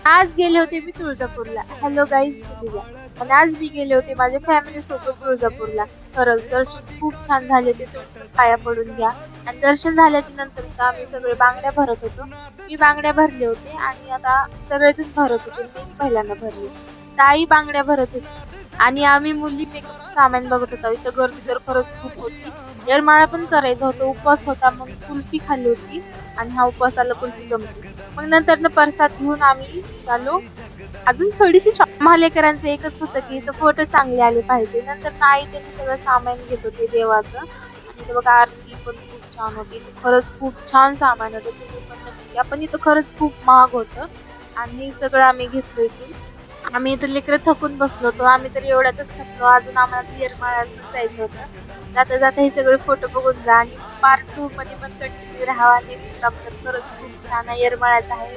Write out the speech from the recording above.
आज गेले होते मी तुळजापूरला. हॅलो गाईज, मी दिव्या. आणि आज मी गेले होते माझ्या फॅमिली सोबत तुळजापूरला. खरंच दर्शन खूप छान झाले. ते तुम्ही पाया पडून घ्या. आणि दर्शन झाल्याच्या नंतर तर आम्ही सगळे बांगड्या भरत होतो. मी बांगड्या भरले होते आणि आता सगळेजण भरत होते. मीच पहिल्यांदा भरले. ताई बांगड्या भरत होती आणि आम्ही मुली मेकअप सामान बघत होतो. इथं गर्दी तर खरंच खूप होती. येरमाळा पण करायचा होता, उपवास होता, मग कुल्फी खाल्ली होती आणि हा उपवासाला कुल्फी जमते. मग नंतर प्रसाद घेऊन आम्ही चाललो. अजून थोडीशी मालेकरांचं एकच होतं की इथं फोटो चांगले आले पाहिजे. नंतर आई त्यांनी सगळं सामान घेत होते देवाचं. आणि इथं बघा आरती पण खूप छान होती. इथं खरंच खूप छान सामान होतं. तुम्ही पण नक्की या. पण इथं खरंच खूप महाग होतं आणि सगळं आम्ही घेतलं इथून. आम्ही इथं लेकरं थकून बसलो होतो. आम्ही तर एवढ्यातच थकलो. अजून आम्हाला येरमाळ्यात पण जायचं होतं. जाता जाता हे सगळे फोटो बघून जा आणि पार्ट 2 मध्ये पण कंटिन्यू राहावा. नेक्स्ट तर खरंच खूप छान आहे. येरमाळ्यात आहे.